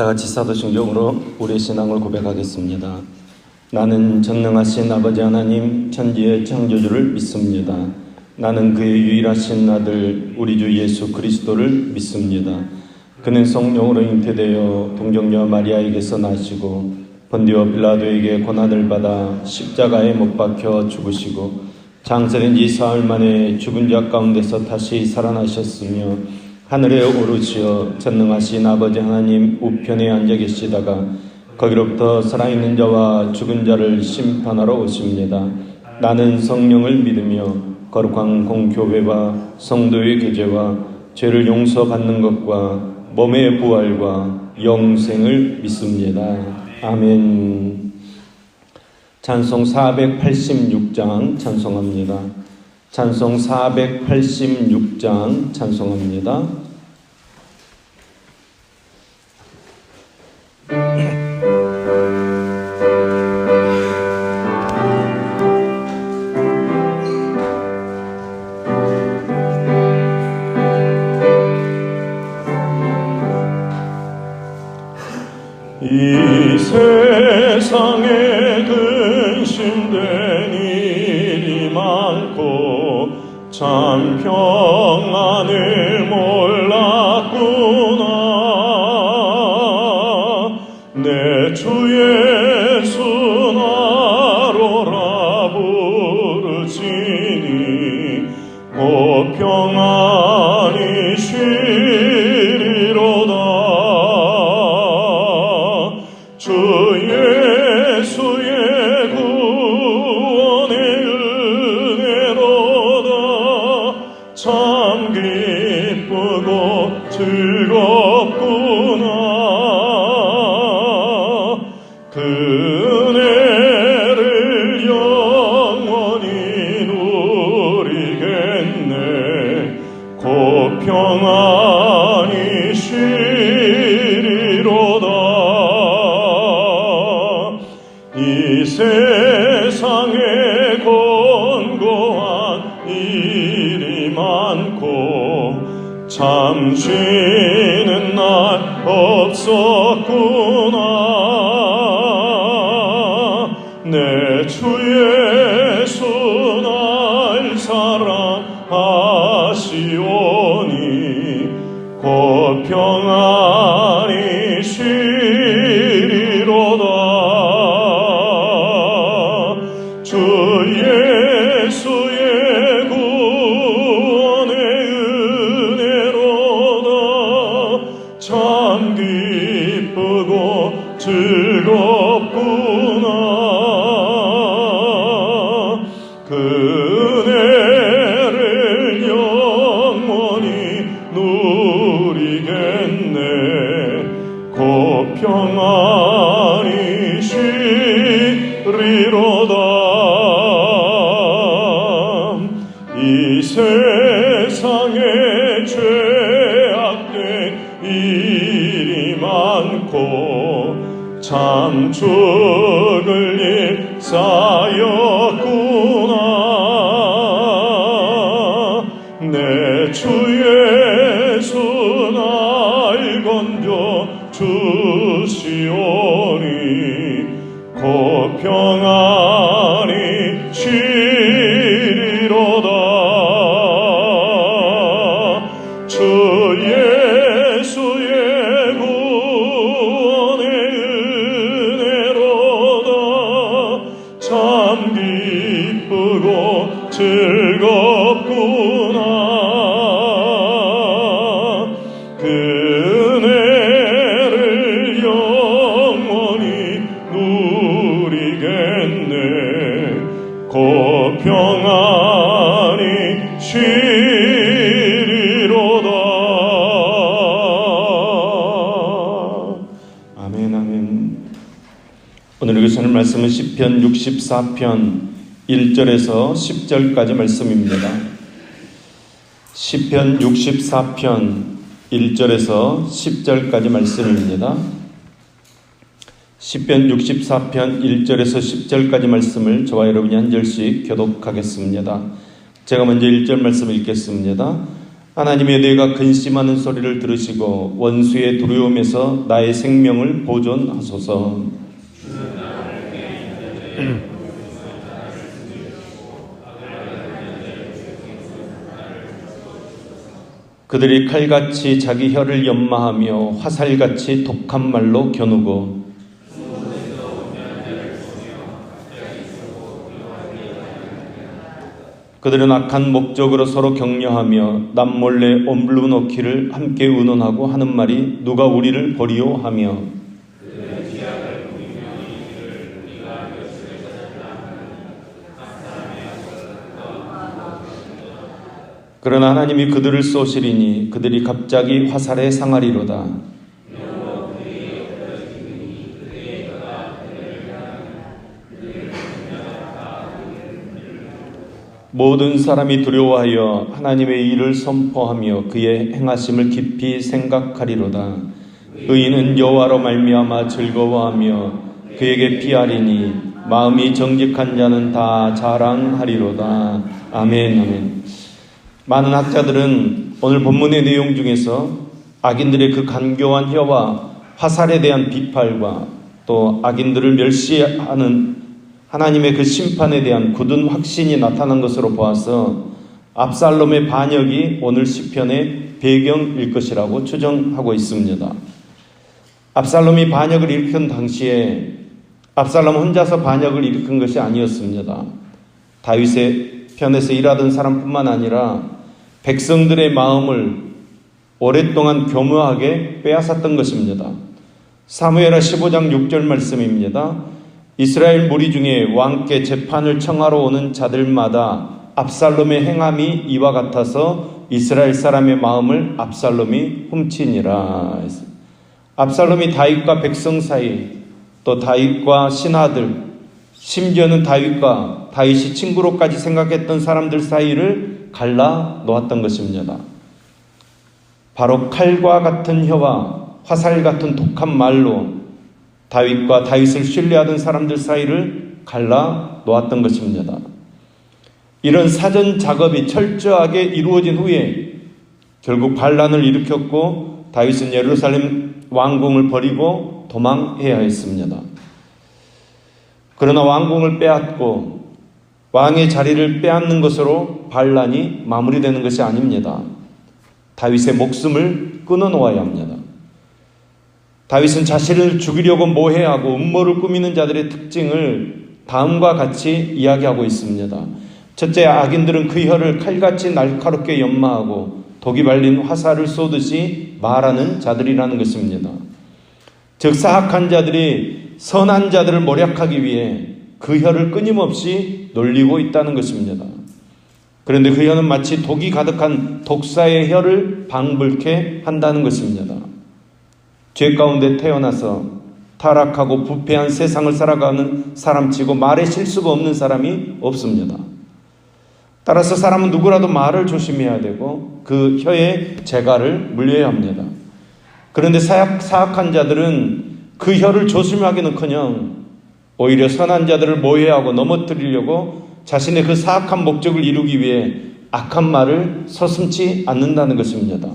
다 같이 사도신경으로 우리의 신앙을 고백하겠습니다. 나는 전능하신 아버지 하나님 천지의 창조주를 믿습니다. 나는 그의 유일하신 아들 우리 주 예수 그리스도를 믿습니다. 그는 성령으로 잉태되어 동정녀 마리아에게서 나시고 본디오 빌라도에게 고난을 받아 십자가에 못 박혀 죽으시고 장사된 지 사흘 만에 죽은 자 가운데서 다시 살아나셨으며 하늘에 오르시어 전능하신 아버지 하나님 우편에 앉아 계시다가 거기로부터 살아있는 자와 죽은 자를 심판하러 오십니다. 나는 성령을 믿으며 거룩한 공교회와 성도의 교제와 죄를 용서받는 것과 몸의 부활과 영생을 믿습니다. 아멘. 찬송 486장 찬송합니다. 찬송 486장 찬송합니다. 이 세상에 근심된 일이 많고 참 평안을 몰랐구나. 내 주 예수 나로라 부르시니 곧 평안히 쉬리로다. 주 예수의 구원의 은혜로다. 참 기쁘고 즐겁구나. 그 은혜를 영원히 누리겠네. 곧 평안히 쉬리로다. 이 세상에 권고한 일이 많고 참 쉬는 날 없었구나. 내 주 예수 날 사랑하시오니 곧 평안히 쉬리로다. 주 예수의 구원의 은혜로다. 참 기쁘고 즐겁구나. 그 은혜를 영원히 누리겠네. 곧 평안히 쉬리로다. 이 세상에 죄악된 일이 많고 참 죽을 일 쌓였구나. 내 주 예수 날 건져 주시오니 곧 평안히 쉬리로다. 주 예수의 구원의 은혜로다. 참 기쁘고 즐겁구나. 그 은혜를 영원히 누리겠네. 곧 평안히 쉬리로다. 아멘, 아멘. 오늘 읽으시는 말씀은 시편 64편 1절에서 10절까지 말씀입니다. 시편 64편 1절에서 10절까지 말씀입니다. 시편 64편 1절에서 10절까지 말씀을 저와 여러분이 한 절씩 교독하겠습니다. 제가 먼저 1절 말씀을 읽겠습니다. 하나님의 내가 근심하는 소리를 들으시고 원수의 두려움에서 나의 생명을 보존하소서. 그들이 칼같이 자기 혀를 연마하며 화살같이 독한 말로 겨누고 그들은 악한 목적으로 서로 격려하며 남몰래 옴블루 놓기를 함께 의논하고 하는 말이 누가 우리를 버리요 하며 그러나 하나님이 그들을 쏘시리니 그들이 갑자기 화살에 상하리로다. 모든 사람이 두려워하여 하나님의 일을 선포하며 그의 행하심을 깊이 생각하리로다. 의인은 여호와로 말미암아 즐거워하며 그에게 피하리니 마음이 정직한 자는 다 자랑하리로다. 아멘, 아멘. 많은 학자들은 오늘 본문의 내용 중에서 악인들의 그 간교한 혀와 화살에 대한 비판과 또 악인들을 멸시하는 하나님의 그 심판에 대한 굳은 확신이 나타난 것으로 보아서 압살롬의 반역이 오늘 시편의 배경일 것이라고 추정하고 있습니다. 압살롬이 반역을 일으킨 당시에 압살롬 혼자서 반역을 일으킨 것이 아니었습니다. 다윗의 편에서 일하던 사람뿐만 아니라 백성들의 마음을 오랫동안 교묘하게 빼앗았던 것입니다. 사무엘하 15장 6절 말씀입니다. 이스라엘 무리 중에 왕께 재판을 청하러 오는 자들마다 압살롬의 행함이 이와 같아서 이스라엘 사람의 마음을 압살롬이 훔치니라. 압살롬이 다윗과 백성 사이, 또 다윗과 신하들, 심지어는 다윗과 다윗이 친구로까지 생각했던 사람들 사이를 갈라 놓았던 것입니다. 바로 칼과 같은 혀와 화살 같은 독한 말로 다윗과 다윗을 신뢰하던 사람들 사이를 갈라 놓았던 것입니다. 이런 사전 작업이 철저하게 이루어진 후에 결국 반란을 일으켰고 다윗은 예루살렘 왕궁을 버리고 도망해야 했습니다. 그러나 왕궁을 빼앗고 왕의 자리를 빼앗는 것으로 반란이 마무리되는 것이 아닙니다. 다윗의 목숨을 끊어놓아야 합니다. 다윗은 자신을 죽이려고 모해하고 음모를 꾸미는 자들의 특징을 다음과 같이 이야기하고 있습니다. 첫째, 악인들은 그 혀를 칼같이 날카롭게 연마하고 독이 발린 화살을 쏘듯이 말하는 자들이라는 것입니다. 즉 사악한 자들이 선한 자들을 모략하기 위해 그 혀를 끊임없이 놀리고 있다는 것입니다. 그런데 그 혀는 마치 독이 가득한 독사의 혀를 방불케 한다는 것입니다. 죄 가운데 태어나서 타락하고 부패한 세상을 살아가는 사람치고 말에 실수가 없는 사람이 없습니다. 따라서 사람은 누구라도 말을 조심해야 되고 그 혀에 재갈을 물려야 합니다. 그런데 사악한 자들은 그 혀를 조심하기는커녕 오히려 선한 자들을 모해하고 넘어뜨리려고 자신의 그 사악한 목적을 이루기 위해 악한 말을 서슴지 않는다는 것입니다.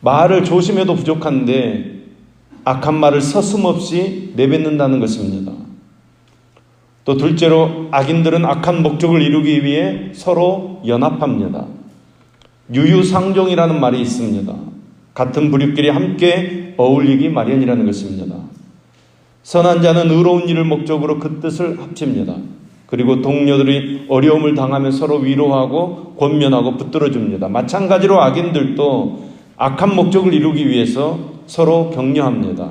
말을 조심해도 부족한데 악한 말을 서슴없이 내뱉는다는 것입니다. 또 둘째로 악인들은 악한 목적을 이루기 위해 서로 연합합니다. 유유상종이라는 말이 있습니다. 같은 부류끼리 함께 어울리기 마련이라는 것입니다. 선한 자는 의로운 일을 목적으로 그 뜻을 합칩니다. 그리고 동료들이 어려움을 당하면 서로 위로하고 권면하고 붙들어줍니다. 마찬가지로 악인들도 악한 목적을 이루기 위해서 서로 격려합니다.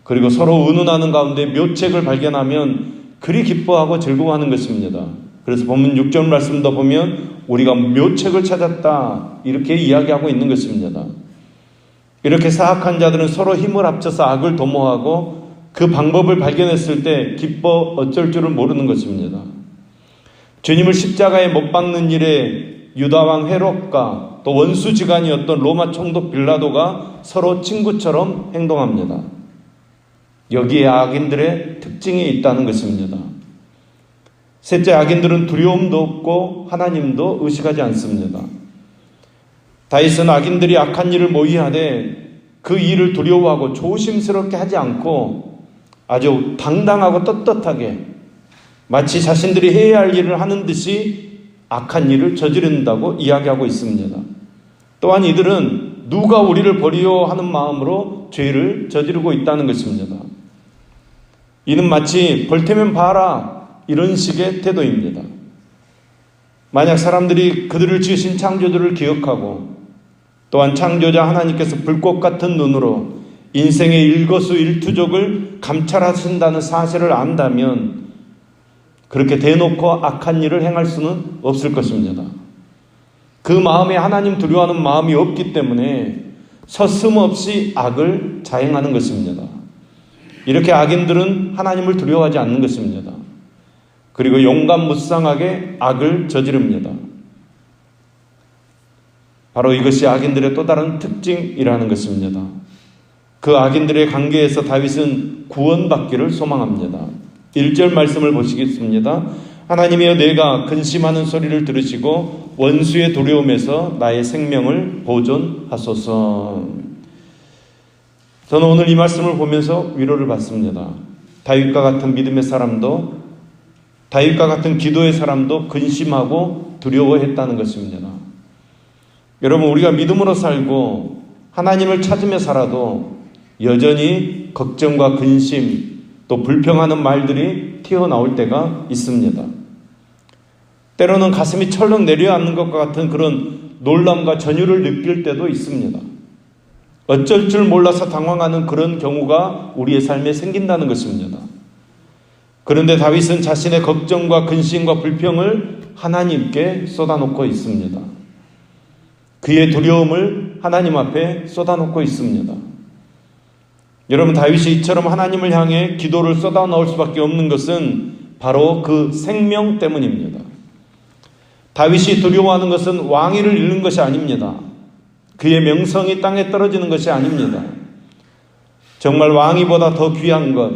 그리고 서로 의논하는 가운데 묘책을 발견하면 그리 기뻐하고 즐거워하는 것입니다. 그래서 본문 6절 말씀도 보면 우리가 묘책을 찾았다 이렇게 이야기하고 있는 것입니다. 이렇게 사악한 자들은 서로 힘을 합쳐서 악을 도모하고 그 방법을 발견했을 때 기뻐 어쩔 줄을 모르는 것입니다. 주님을 십자가에 못 박는 일에 유다왕 헤롯과 또 원수지간이었던 로마 총독 빌라도가 서로 친구처럼 행동합니다. 여기에 악인들의 특징이 있다는 것입니다. 셋째, 악인들은 두려움도 없고 하나님도 의식하지 않습니다. 다윗은 악인들이 악한 일을 모의하되 그 일을 두려워하고 조심스럽게 하지 않고 아주 당당하고 떳떳하게 마치 자신들이 해야 할 일을 하는 듯이 악한 일을 저지른다고 이야기하고 있습니다. 또한 이들은 누가 우리를 버리요 하는 마음으로 죄를 저지르고 있다는 것입니다. 이는 마치 벌테면 봐라 이런 식의 태도입니다. 만약 사람들이 그들을 지으신 창조주를 기억하고 또한 창조자 하나님께서 불꽃 같은 눈으로 인생의 일거수일투족을 감찰하신다는 사실을 안다면 그렇게 대놓고 악한 일을 행할 수는 없을 것입니다. 그 마음에 하나님 두려워하는 마음이 없기 때문에 서슴없이 악을 자행하는 것입니다. 이렇게 악인들은 하나님을 두려워하지 않는 것입니다. 그리고 용감무쌍하게 악을 저지릅니다. 바로 이것이 악인들의 또 다른 특징이라는 것입니다. 그 악인들의 관계에서 다윗은 구원받기를 소망합니다. 1절 말씀을 보시겠습니다. 하나님이여 내가 근심하는 소리를 들으시고 원수의 두려움에서 나의 생명을 보존하소서. 저는 오늘 이 말씀을 보면서 위로를 받습니다. 다윗과 같은 믿음의 사람도 다윗과 같은 기도의 사람도 근심하고 두려워했다는 것입니다. 여러분 우리가 믿음으로 살고 하나님을 찾으며 살아도 여전히 걱정과 근심 또 불평하는 말들이 튀어나올 때가 있습니다. 때로는 가슴이 철렁 내려앉는 것과 같은 그런 놀람과 전율을 느낄 때도 있습니다. 어쩔 줄 몰라서 당황하는 그런 경우가 우리의 삶에 생긴다는 것입니다. 그런데 다윗은 자신의 걱정과 근심과 불평을 하나님께 쏟아놓고 있습니다. 그의 두려움을 하나님 앞에 쏟아놓고 있습니다. 여러분 다윗이 이처럼 하나님을 향해 기도를 쏟아놓을 수밖에 없는 것은 바로 그 생명 때문입니다. 다윗이 두려워하는 것은 왕위를 잃는 것이 아닙니다. 그의 명성이 땅에 떨어지는 것이 아닙니다. 정말 왕위보다 더 귀한 것,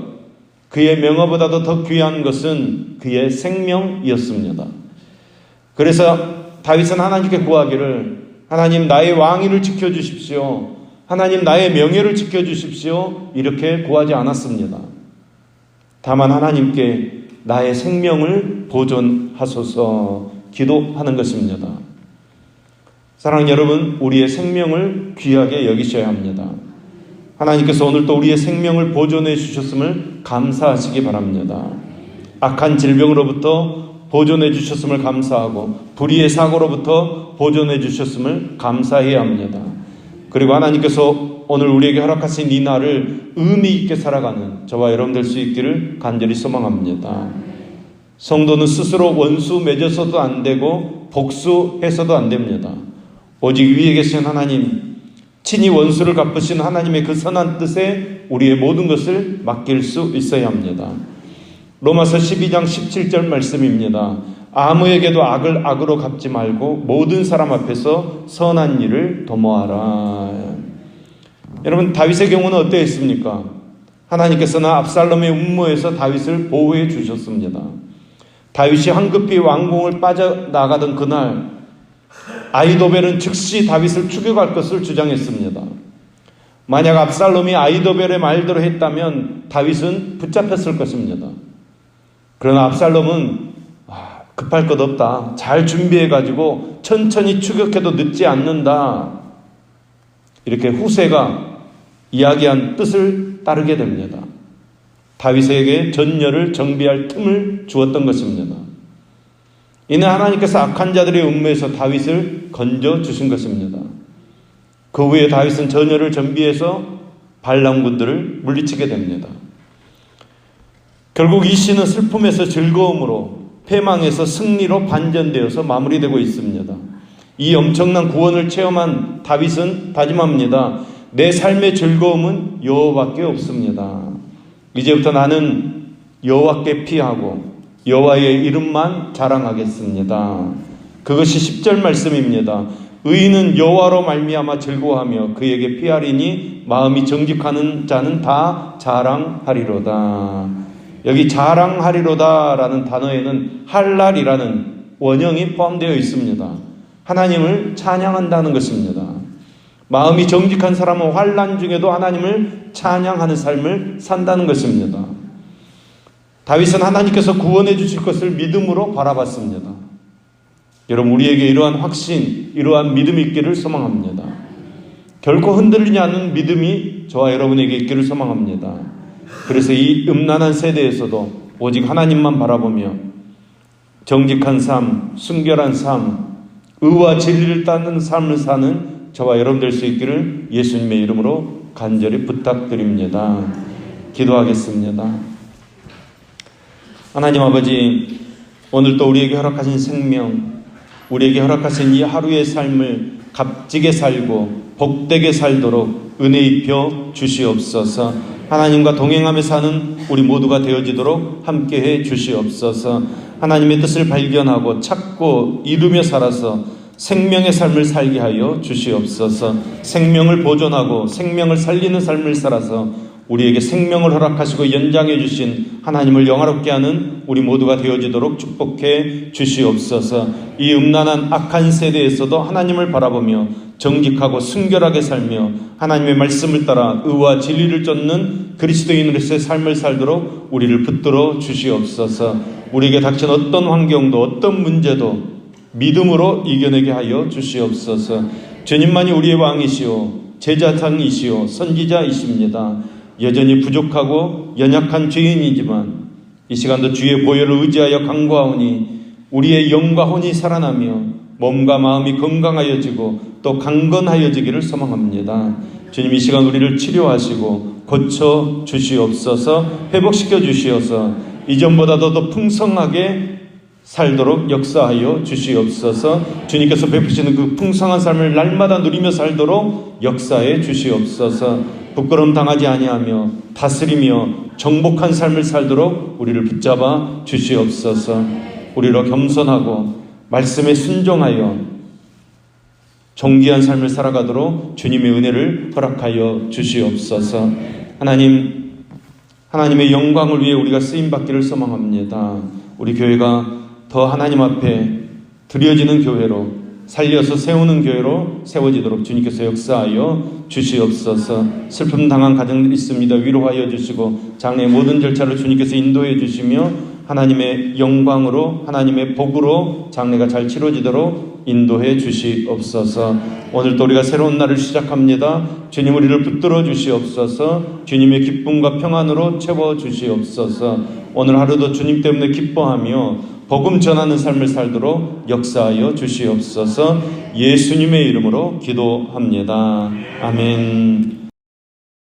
그의 명예보다도 더 귀한 것은 그의 생명이었습니다. 그래서 다윗은 하나님께 구하기를 하나님 나의 왕위를 지켜주십시오. 하나님 나의 명예를 지켜주십시오. 이렇게 구하지 않았습니다. 다만 하나님께 나의 생명을 보존하소서 기도하는 것입니다. 사랑하는 여러분, 우리의 생명을 귀하게 여기셔야 합니다. 하나님께서 오늘 또 우리의 생명을 보존해 주셨음을 감사하시기 바랍니다. 악한 질병으로부터 보존해 주셨음을 감사하고 불의의 사고로부터 보존해 주셨음을 감사해야 합니다. 그리고 하나님께서 오늘 우리에게 허락하신 이 날을 의미 있게 살아가는 저와 여러분 될 수 있기를 간절히 소망합니다. 성도는 스스로 원수 맺어서도 안 되고 복수해서도 안 됩니다. 오직 위에 계신 하나님, 친히 원수를 갚으신 하나님의 그 선한 뜻에 우리의 모든 것을 맡길 수 있어야 합니다. 로마서 12장 17절 말씀입니다. 아무에게도 악을 악으로 갚지 말고 모든 사람 앞에서 선한 일을 도모하라. 여러분 다윗의 경우는 어떠했습니까? 하나님께서는 압살롬의 음모에서 다윗을 보호해 주셨습니다. 다윗이 황급히 왕궁을 빠져나가던 그날 아히도벨은 즉시 다윗을 죽여갈 것을 주장했습니다. 만약 압살롬이 아히도벨의 말대로 했다면 다윗은 붙잡혔을 것입니다. 그러나 압살롬은 급할 것 없다. 잘 준비해가지고 천천히 추격해도 늦지 않는다. 이렇게 후세가 이야기한 뜻을 따르게 됩니다. 다윗에게 전열을 정비할 틈을 주었던 것입니다. 이는 하나님께서 악한 자들의 음모에서 다윗을 건져주신 것입니다. 그 후에 다윗은 전열을 정비해서 반란군들을 물리치게 됩니다. 결국 이 시는 슬픔에서 즐거움으로 패망에서 승리로 반전되어서 마무리되고 있습니다. 이 엄청난 구원을 체험한 다윗은 다짐합니다. 내 삶의 즐거움은 여호와밖에 없습니다. 이제부터 나는 여호와께 피하고 여호와의 이름만 자랑하겠습니다. 그것이 10절 말씀입니다. 의인은 여호와로 말미암아 즐거워하며 그에게 피하리니 마음이 정직하는 자는 다 자랑하리로다. 여기 자랑하리로다라는 단어에는 할랄이라는 원형이 포함되어 있습니다. 하나님을 찬양한다는 것입니다. 마음이 정직한 사람은 환난 중에도 하나님을 찬양하는 삶을 산다는 것입니다. 다윗은 하나님께서 구원해 주실 것을 믿음으로 바라봤습니다. 여러분, 우리에게 이러한 확신, 이러한 믿음이 있기를 소망합니다. 결코 흔들리지 않는 믿음이 저와 여러분에게 있기를 소망합니다. 그래서 이 음란한 세대에서도 오직 하나님만 바라보며 정직한 삶, 순결한 삶, 의와 진리를 따르는 삶을 사는 저와 여러분 될 수 있기를 예수님의 이름으로 간절히 부탁드립니다. 기도하겠습니다. 하나님 아버지, 오늘 또 우리에게 허락하신 생명, 우리에게 허락하신 이 하루의 삶을 값지게 살고 복되게 살도록 은혜 입혀 주시옵소서. 하나님과 동행하며 사는 우리 모두가 되어지도록 함께해 주시옵소서. 하나님의 뜻을 발견하고 찾고 이루며 살아서 생명의 삶을 살게 하여 주시옵소서. 생명을 보존하고 생명을 살리는 삶을 살아서 우리에게 생명을 허락하시고 연장해 주신 하나님을 영화롭게 하는 우리 모두가 되어지도록 축복해 주시옵소서. 이 음란한 악한 세대에서도 하나님을 바라보며 정직하고 순결하게 살며 하나님의 말씀을 따라 의와 진리를 쫓는 그리스도인으로서의 삶을 살도록 우리를 붙들어 주시옵소서. 우리에게 닥친 어떤 환경도 어떤 문제도 믿음으로 이겨내게 하여 주시옵소서. 주님만이 우리의 왕이시오 제자장이시오 선지자이십니다. 여전히 부족하고 연약한 죄인이지만 이 시간도 주의 보혈을 의지하여 간구하오니 우리의 영과 혼이 살아나며 몸과 마음이 건강하여지고 또 강건하여지기를 소망합니다. 주님, 이 시간 우리를 치료하시고 고쳐 주시옵소서. 회복시켜 주시어서 이전보다도 더 풍성하게 살도록 역사하여 주시옵소서. 주님께서 베푸시는 그 풍성한 삶을 날마다 누리며 살도록 역사해 주시옵소서. 부끄러움 당하지 아니하며 다스리며 정복한 삶을 살도록 우리를 붙잡아 주시옵소서. 우리로 겸손하고 말씀에 순종하여 존귀한 삶을 살아가도록 주님의 은혜를 허락하여 주시옵소서. 하나님의 영광을 위해 우리가 쓰임받기를 소망합니다. 우리 교회가 더 하나님 앞에 드려지는 교회로, 살려서 세우는 교회로 세워지도록 주님께서 역사하여 주시옵소서. 슬픔 당한 가정들이 있습니다. 위로하여 주시고 장래의 모든 절차를 주님께서 인도해 주시며 하나님의 영광으로, 하나님의 복으로 장래가 잘 치러지도록 인도해 주시옵소서. 오늘 또 우리가 새로운 날을 시작합니다. 주님, 우리를 붙들어 주시옵소서. 주님의 기쁨과 평안으로 채워 주시옵소서. 오늘 하루도 주님 때문에 기뻐하며 복음 전하는 삶을 살도록 역사하여 주시옵소서. 예수님의 이름으로 기도합니다. 아멘.